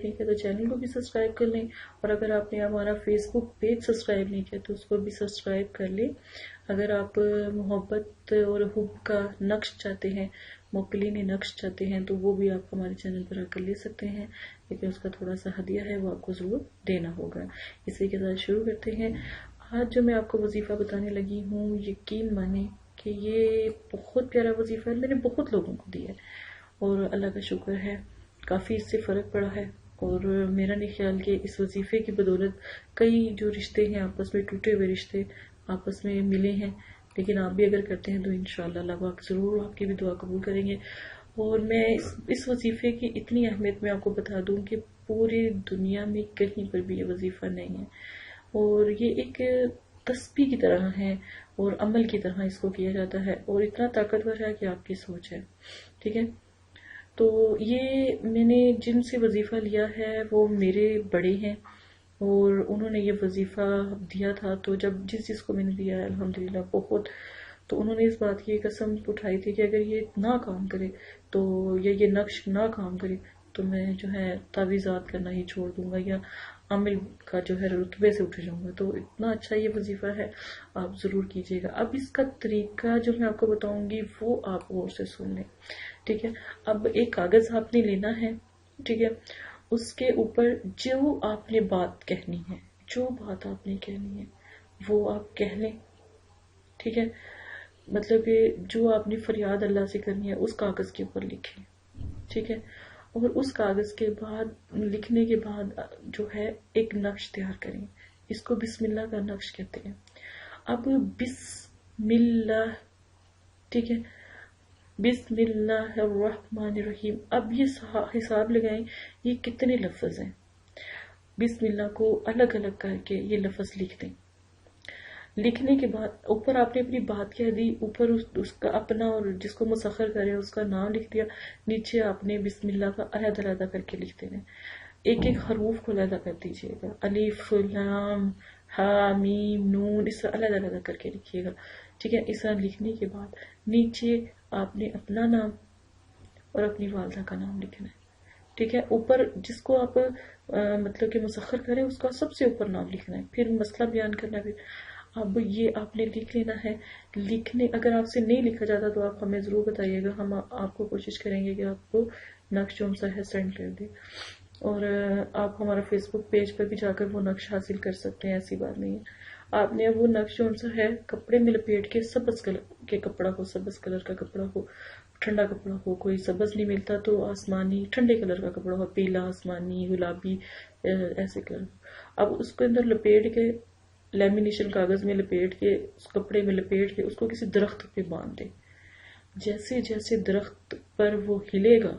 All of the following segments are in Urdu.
ٹھیک ہے، تو چینل کو بھی سبسکرائب کر لیں، اور اگر آپ نے ہمارا فیس بک پیج سبسکرائب نہیں کیا تو اس کو بھی سبسکرائب کر لیں۔ اگر آپ محبت اور حب کا نقش چاہتے ہیں، موکلین نقش چاہتے ہیں، تو وہ بھی آپ ہمارے چینل پر آ کر لے سکتے ہیں، لیکن اس کا تھوڑا سا ہدیہ ہے، وہ آپ کو ضرور دینا ہوگا۔ اسی کے ساتھ شروع کرتے ہیں۔ آج جو میں آپ کو وظیفہ بتانے لگی ہوں، یقین مانیں کہ یہ بہت پیارا وظیفہ ہے، میں نے بہت لوگوں کو دیا ہے، اور اللہ کا شکر ہے کافی اس سے فرق پڑا ہے، اور میرا نہیں خیال کہ اس وظیفے کی بدولت کئی جو رشتے ہیں آپس میں، ٹوٹے ہوئے رشتے آپس میں ملے ہیں، لیکن آپ بھی اگر کرتے ہیں تو انشاءاللہ اللہ پاک ضرور آپ کی بھی دعا قبول کریں گے۔ اور میں اس وظیفے کی اتنی اہمیت میں آپ کو بتا دوں کہ پوری دنیا میں کہیں پر بھی یہ وظیفہ نہیں ہے، اور یہ ایک تسبیح کی طرح ہے اور عمل کی طرح اس کو کیا جاتا ہے، اور اتنا طاقتور ہے کہ آپ کی سوچ ہے، ٹھیک ہے۔ تو یہ میں نے جن سے وظیفہ لیا ہے وہ میرے بڑے ہیں، اور انہوں نے یہ وظیفہ دیا تھا، تو جب جس چیز کو میں نے دیا ہے الحمدللہ بہت، تو انہوں نے اس بات کی قسم اٹھائی تھی کہ اگر یہ نہ کام کرے تو یہ نقش نہ کام کرے تو میں جو ہے تعویذات کرنا ہی چھوڑ دوں گا، یا عامل کا جو ہے رتبے سے اٹھ جاؤں گا۔ تو اتنا اچھا یہ وظیفہ ہے، آپ ضرور کیجیے گا۔ اب اس کا طریقہ جو میں آپ کو بتاؤں گی وہ آپ غور سے سن لیں، ٹھیک ہے۔ اب ایک کاغذ آپ نے لینا ہے، ٹھیک ہے، اس کے اوپر جو آپ نے بات کہنی ہے، جو بات آپ نے کہنی ہے وہ آپ کہہ لیں، ٹھیک ہے۔ مطلب کہ جو آپ نے فریاد اللہ سے کرنی ہے اس کاغذ کے اوپر لکھیں، ٹھیک ہے۔ اور اس کاغذ کے بعد لکھنے کے بعد جو ہے ایک نقش تیار کریں، اس کو بسم اللہ کا نقش کہتے ہیں۔ اب بسم اللہ، ٹھیک ہے، بسم اللہ الرحمن الرحیم۔ اب یہ حساب لگائیں یہ کتنے لفظ ہیں، بسم اللہ کو الگ الگ کر کے یہ لفظ لکھ دیں۔ لکھنے کے بعد اوپر آپ نے اپنی بات کہہ دی، اوپر اس کا اپنا اور جس کو مسخر کرے اس کا نام لکھ دیا، نیچے آپ نے بسم اللہ کا علیحدہ علیحدہ کر کے لکھ دینا، ایک ایک حروف کو علیحدہ کر دیجیے گا، الف لام ہا میم نون، اس طرح علیحدہ علیحدہ کر کے لکھیے گا، ٹھیک ہے۔ اس طرح لکھنے کے بعد نیچے آپ نے اپنا نام اور اپنی والدہ کا نام لکھنا ہے، ٹھیک ہے۔ اوپر جس کو آپ مطلب کہ مسخر کریں اس کا سب سے اوپر نام لکھنا ہے، پھر مسئلہ بیان کرنا ہے۔ اب یہ آپ نے لکھ لینا ہے۔ لکھنے اگر آپ سے نہیں لکھا جاتا تو آپ ہمیں ضرور بتائیے گا، ہم آپ کو کوشش کریں گے کہ آپ کو نقش جو سا ہے سینڈ کر دیں، اور آپ ہمارا فیس بک پیج پر بھی جا کر وہ نقش حاصل کر سکتے ہیں، ایسی بات نہیں ہے۔ آپ نے وہ نقش جو سا ہے کپڑے میں لپیٹ کے، سبز کلر کے کپڑا ہو، سبز کلر کا کپڑا ہو، ٹھنڈا کپڑا ہو، کوئی سبز نہیں ملتا تو آسمانی ٹھنڈے کلر کا کپڑا ہو، پیلا، آسمانی، گلابی، ایسے کلر۔ اب اس کے اندر لپیٹ کے، لیمینیشن کاغذ میں لپیٹ کے، اس کپڑے میں لپیٹ کے اس کو کسی درخت پہ باندھ دے۔ جیسے جیسے درخت پر وہ ہلے گا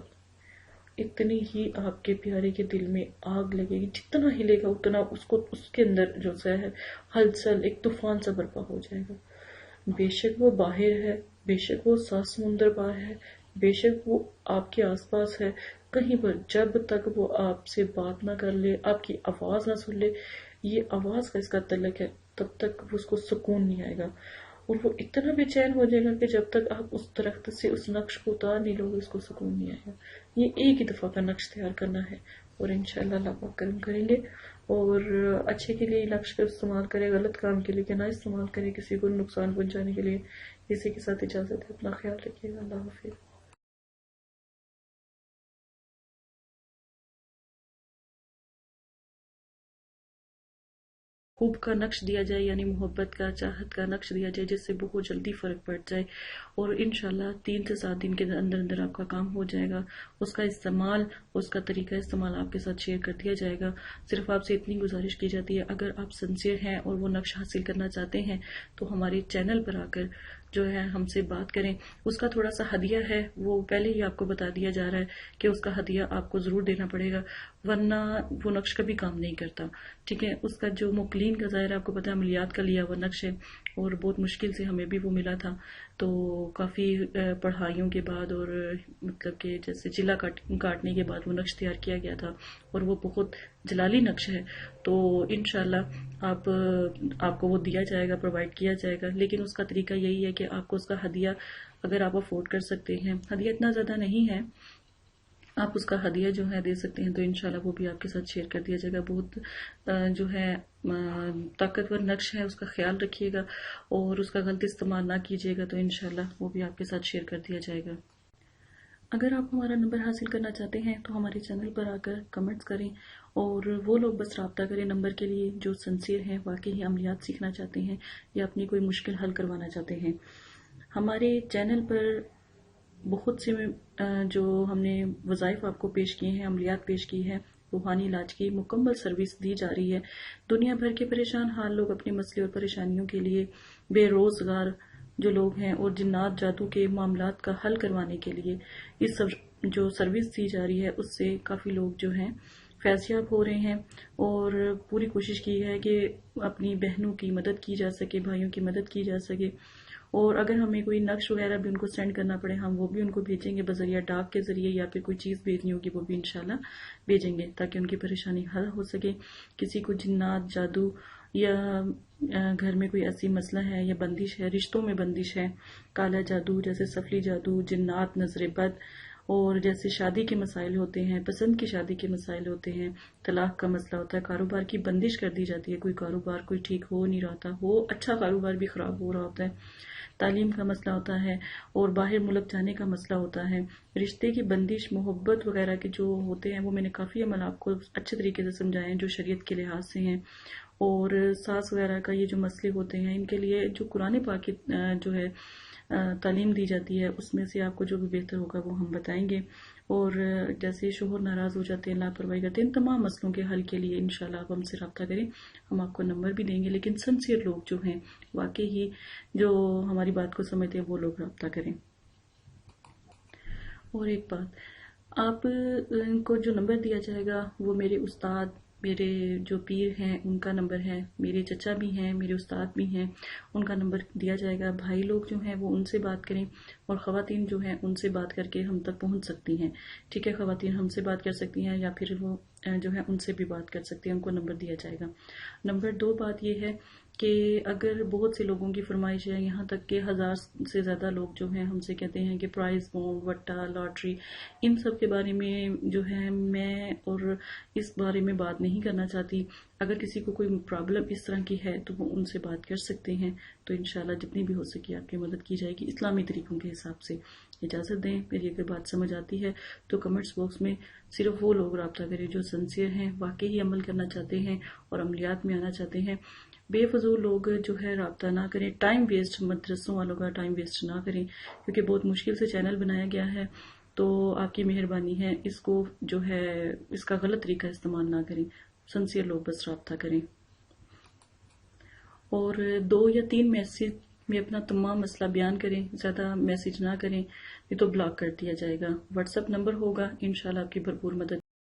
اتنی ہی آپ کے پیارے کے دل میں آگ لگے گی، جتنا ہلے گا اتنا اس کے اندر جو ہے ہلچل، ایک طوفان سا برپا ہو جائے گا۔ بے شک وہ باہر ہے، بے شک وہ سات سمندر پار ہے، بے شک وہ آپ کے آس پاس ہے، کہیں پر جب تک وہ آپ سے بات نہ کر لے، آپ کی آواز نہ سن لے، یہ آواز کا اس کا تعلق ہے، تب تک اس کو سکون نہیں آئے گا، اور وہ اتنا بے چین ہو جائے گا کہ جب تک آپ اس درخت سے اس نقش کو اتار نہیں لو گے اس کو سکون نہیں آئے گا۔ یہ ایک ہی دفعہ کا نقش تیار کرنا ہے، اور انشاءاللہ اللہ پاک کرم کریں گے، اور اچھے کے لیے نقش کا استعمال کرے، غلط کام کے لیے کہ نہ استعمال کرے، کسی کو نقصان پہنچانے کے لیے۔ اسی کے ساتھ اجازت ہے، اپنا خیال رکھیے گا، اللہ حافظ۔ خوب کا نقش دیا جائے، یعنی محبت کا، چاہت کا نقش دیا جائے، جس سے بہت جلدی فرق پڑ جائے، اور انشاءاللہ 3 سے 7 دن کے اندر اندر آپ کا کام ہو جائے گا۔ اس کا استعمال، اس کا طریقہ استعمال آپ کے ساتھ شیئر کر دیا جائے گا۔ صرف آپ سے اتنی گزارش کی جاتی ہے، اگر آپ سنسیئر ہیں اور وہ نقش حاصل کرنا چاہتے ہیں تو ہمارے چینل پر آ کر جو ہے ہم سے بات کریں۔ اس کا تھوڑا سا ہدیہ ہے، وہ پہلے ہی آپ کو بتا دیا جا رہا ہے کہ اس کا ہدیہ آپ کو ضرور دینا پڑے گا، ورنہ وہ نقش کبھی کام نہیں کرتا، ٹھیک ہے۔ اس کا جو مقلین کا ظاہر آپ کو پتا ہے عملیات کا لیا ہوا نقش ہے، اور بہت مشکل سے ہمیں بھی وہ ملا تھا، تو کافی پڑھائیوں کے بعد اور مطلب کہ جیسے چلا کاٹنے کے بعد وہ نقش تیار کیا گیا تھا، اور وہ بہت جلالی نقش ہے، تو انشاءاللہ آپ کو وہ دیا جائے گا، پرووائڈ کیا جائے گا۔ لیکن اس کا طریقہ یہی ہے کہ آپ کو اس کا ہدیہ اگر آپ افورڈ کر سکتے ہیں، ہدیہ اتنا زیادہ نہیں ہے، آپ اس کا ہدیہ جو ہے دے سکتے ہیں، تو انشاءاللہ وہ بھی آپ کے ساتھ شیئر کر دیا جائے گا۔ بہت جو ہے طاقتور نقش ہے، اس کا خیال رکھیے گا اور اس کا غلط استعمال نہ کیجیے گا، تو انشاءاللہ وہ بھی آپ کے ساتھ شیئر کر دیا جائے گا۔ اگر آپ ہمارا نمبر حاصل کرنا چاہتے ہیں تو ہمارے چینل پر آ کر کمنٹس کریں، اور وہ لوگ بس رابطہ کریں نمبر کے لیے جو سنسیئر ہیں، واقعی عملیات سیکھنا چاہتے ہیں یا اپنی کوئی مشکل حل کروانا چاہتے ہیں۔ ہمارے چینل پر بہت سے جو ہم نے وظائف آپ کو پیش کیے ہیں، عملیات پیش کی ہے، روحانی علاج کی مکمل سروس دی جا رہی ہے۔ دنیا بھر کے پریشان حال لوگ اپنے مسئلے اور پریشانیوں کے لیے، بے روزگار جو لوگ ہیں اور جنات جادو کے معاملات کا حل کروانے کے لیے اس جو سروس دی جا رہی ہے اس سے کافی لوگ جو ہیں فیضیاب ہو رہے ہیں، اور پوری کوشش کی ہے کہ اپنی بہنوں کی مدد کی جا سکے، بھائیوں کی مدد کی جا سکے، اور اگر ہمیں کوئی نقش وغیرہ بھی ان کو سینڈ کرنا پڑے ہم وہ بھی ان کو بھیجیں گے، بذریعہ ڈاک کے ذریعے، یا پھر کوئی چیز بھیجنی ہوگی وہ بھی انشاءاللہ بھیجیں گے تاکہ ان کی پریشانی حل ہو سکے۔ کسی کو جنات جادو یا گھر میں کوئی ایسی مسئلہ ہے یا بندش ہے، رشتوں میں بندش ہے، کالا جادو جیسے سفلی جادو، جنات، نظر بد، اور جیسے شادی کے مسائل ہوتے ہیں، پسند کی شادی کے مسائل ہوتے ہیں، طلاق کا مسئلہ ہوتا ہے، کاروبار کی بندش کر دی جاتی ہے، کوئی کاروبار کوئی ٹھیک ہو نہیں رہا ہو، اچھا کاروبار بھی خراب ہو رہا ہوتا ہے، تعلیم کا مسئلہ ہوتا ہے، اور باہر ملک جانے کا مسئلہ ہوتا ہے، رشتے کی بندش، محبت وغیرہ کے جو ہوتے ہیں وہ میں نے کافی عمل آپ کو اچھے طریقے سے سمجھائے ہیں جو شریعت کے لحاظ سے ہیں، اور ساس وغیرہ کا یہ جو مسئلے ہوتے ہیں ان کے لیے جو قرآن پاک کی جو ہے تعلیم دی جاتی ہے اس میں سے آپ کو جو بھی بہتر ہوگا وہ ہم بتائیں گے، اور جیسے شوہر ناراض ہو جاتے ہیں، لاپرواہی کرتے ہیں، ان تمام مسئلوں کے حل کے لیے انشاءاللہ آپ ہم سے رابطہ کریں، ہم آپ کو نمبر بھی دیں گے، لیکن سنسیئر لوگ جو ہیں واقعی ہی جو ہماری بات کو سمجھتے ہیں وہ لوگ رابطہ کریں۔ اور ایک بات، آپ کو جو نمبر دیا جائے گا وہ میرے استاد، میرے جو پیر ہیں ان کا نمبر ہے، میرے چچا بھی ہیں، میرے استاد بھی ہیں، ان کا نمبر دیا جائے گا۔ بھائی لوگ جو ہیں وہ ان سے بات کریں، اور خواتین جو ہیں ان سے بات کر کے ہم تک پہنچ سکتی ہیں، ٹھیک ہے، خواتین ہم سے بات کر سکتی ہیں یا پھر وہ جو ہے ان سے بھی بات کر سکتے ہیں، ان کو نمبر دیا جائے گا۔ نمبر 2 بات یہ ہے کہ اگر بہت سے لوگوں کی فرمائش ہے، یہاں تک کہ 1000 سے زیادہ لوگ جو ہیں ہم سے کہتے ہیں کہ پرائز بونڈ، وٹا، لاٹری، ان سب کے بارے میں جو ہے میں اور اس بارے میں بات نہیں کرنا چاہتی۔ اگر کسی کو کوئی پرابلم اس طرح کی ہے تو وہ ان سے بات کر سکتے ہیں، تو انشاءاللہ جتنی بھی ہو سکے آپ کی مدد کی جائے گی اسلامی طریقوں کے حساب سے۔ اجازت دیں، میری اگر بات سمجھ آتی ہے تو کمنٹس باکس میں صرف وہ لوگ رابطہ کریں جو سنسیئر ہیں، واقعی عمل کرنا چاہتے ہیں اور عملیات میں آنا چاہتے ہیں۔ بے فضول لوگ جو ہے رابطہ نہ کریں، ٹائم ویسٹ، مدرسوں والوں کا ٹائم ویسٹ نہ کریں، کیونکہ بہت مشکل سے چینل بنایا گیا ہے، تو آپ کی مہربانی ہے اس کو جو ہے اس کا غلط طریقہ استعمال نہ کریں، سنسیئر لوگ بس رابطہ کریں، اور 2 یا 3 میسیج میں اپنا تمام مسئلہ بیان کریں، زیادہ میسیج نہ کریں، یہ تو بلاک کر دیا جائے گا۔ واٹس ایپ نمبر ہوگا، انشاءاللہ آپ کی بھرپور مدد